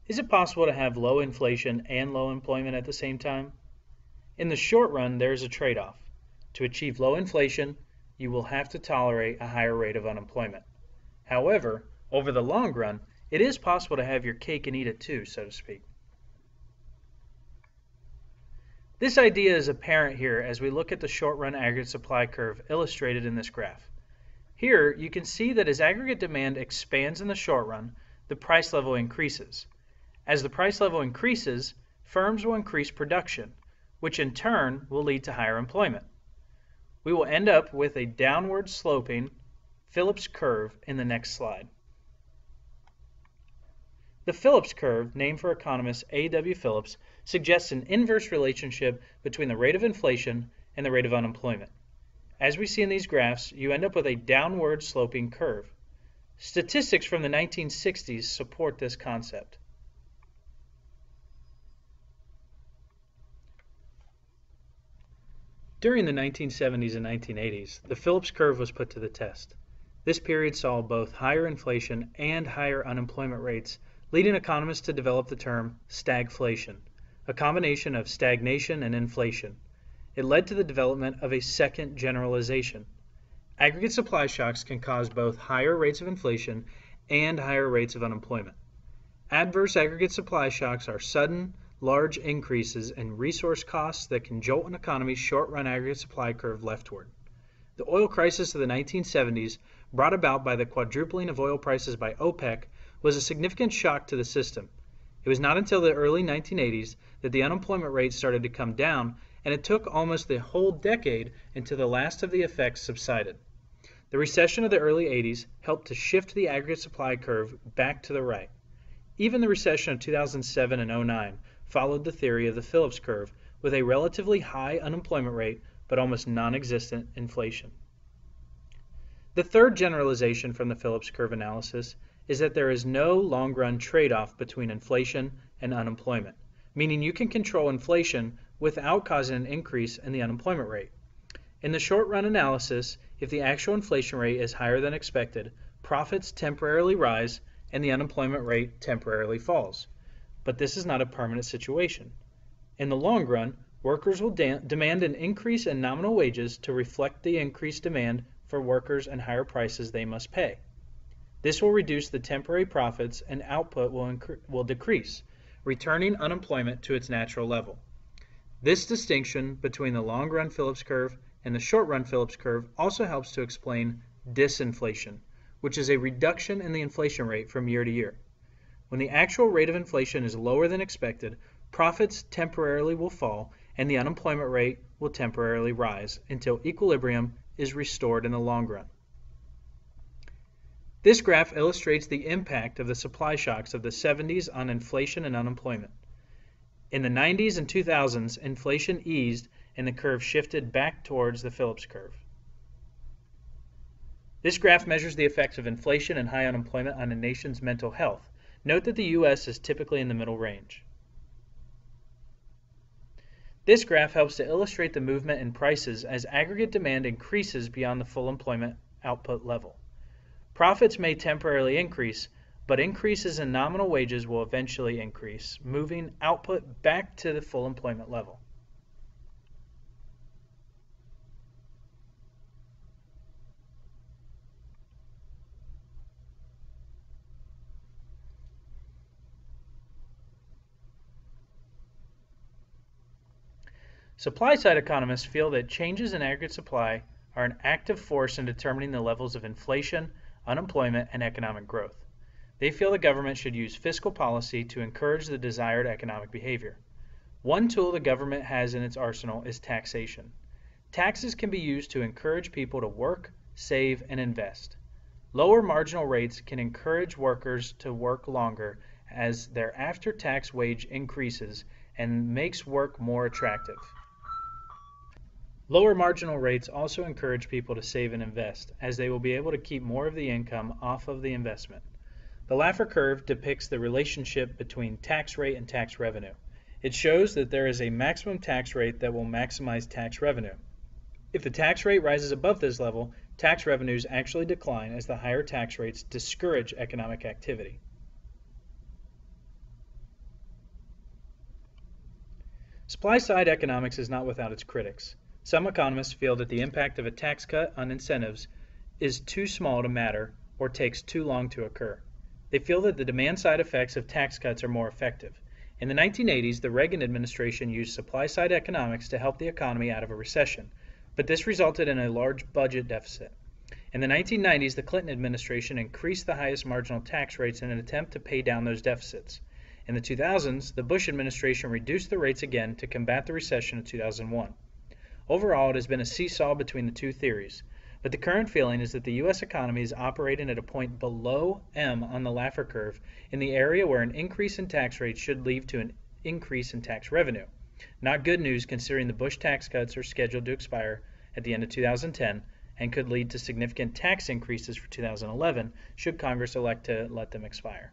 Is it possible to have low inflation and low employment at the same time? In the short run, there is a trade-off. To achieve low inflation, you will have to tolerate a higher rate of unemployment. However, over the long run, it is possible to have your cake and eat it too, so to speak. This idea is apparent here as we look at the short-run aggregate supply curve illustrated in this graph. Here, you can see that as aggregate demand expands in the short run, the price level increases. As the price level increases, firms will increase production, which in turn will lead to higher employment. We will end up with a downward sloping Phillips curve in the next slide. The Phillips curve, named for economist A.W. Phillips, suggests an inverse relationship between the rate of inflation and the rate of unemployment. As we see in these graphs, you end up with a downward sloping curve. Statistics from the 1960s support this concept. During the 1970s and 1980s, the Phillips curve was put to the test. This period saw both higher inflation and higher unemployment rates, leading economists to develop the term stagflation, a combination of stagnation and inflation. It led to the development of a second generalization. Aggregate supply shocks can cause both higher rates of inflation and higher rates of unemployment. Adverse aggregate supply shocks are sudden, large increases in resource costs that can jolt an economy's short-run aggregate supply curve leftward. The oil crisis of the 1970s, brought about by the quadrupling of oil prices by OPEC, was a significant shock to the system. It was not until the early 1980s that the unemployment rate started to come down, and it took almost the whole decade until the last of the effects subsided. The recession of the early 80s helped to shift the aggregate supply curve back to the right. Even the recession of 2007 and 2009 followed the theory of the Phillips curve, with a relatively high unemployment rate but almost non-existent inflation. The third generalization from the Phillips curve analysis is that there is no long-run trade-off between inflation and unemployment, meaning you can control inflation without causing an increase in the unemployment rate. In the short-run analysis, if the actual inflation rate is higher than expected, profits temporarily rise and the unemployment rate temporarily falls. But this is not a permanent situation. In the long run, workers will demand an increase in nominal wages to reflect the increased demand for workers and higher prices they must pay. This will reduce the temporary profits and output will decrease, returning unemployment to its natural level. This distinction between the long-run Phillips curve and the short-run Phillips curve also helps to explain disinflation, which is a reduction in the inflation rate from year to year. When the actual rate of inflation is lower than expected, profits temporarily will fall and the unemployment rate will temporarily rise until equilibrium is restored in the long run. This graph illustrates the impact of the supply shocks of the 70s on inflation and unemployment. In the 90s and 2000s, inflation eased and the curve shifted back towards the Phillips curve. This graph measures the effects of inflation and high unemployment on a nation's mental health. Note that the U.S. is typically in the middle range. This graph helps to illustrate the movement in prices as aggregate demand increases beyond the full employment output level. Profits may temporarily increase, but increases in nominal wages will eventually increase, moving output back to the full employment level. Supply-side economists feel that changes in aggregate supply are an active force in determining the levels of inflation, unemployment, and economic growth. They feel the government should use fiscal policy to encourage the desired economic behavior. One tool the government has in its arsenal is taxation. Taxes can be used to encourage people to work, save, and invest. Lower marginal rates can encourage workers to work longer as their after-tax wage increases and makes work more attractive. Lower marginal rates also encourage people to save and invest, as they will be able to keep more of the income off of the investment. The Laffer curve depicts the relationship between tax rate and tax revenue. It shows that there is a maximum tax rate that will maximize tax revenue. If the tax rate rises above this level, tax revenues actually decline as the higher tax rates discourage economic activity. Supply-side economics is not without its critics. Some economists feel that the impact of a tax cut on incentives is too small to matter or takes too long to occur. They feel that the demand-side effects of tax cuts are more effective. In the 1980s, the Reagan administration used supply-side economics to help the economy out of a recession, but this resulted in a large budget deficit. In the 1990s, the Clinton administration increased the highest marginal tax rates in an attempt to pay down those deficits. In the 2000s, the Bush administration reduced the rates again to combat the recession of 2001. Overall, it has been a seesaw between the two theories, but the current feeling is that the U.S. economy is operating at a point below M on the Laffer curve in the area where an increase in tax rates should lead to an increase in tax revenue. Not good news considering the Bush tax cuts are scheduled to expire at the end of 2010 and could lead to significant tax increases for 2011 should Congress elect to let them expire.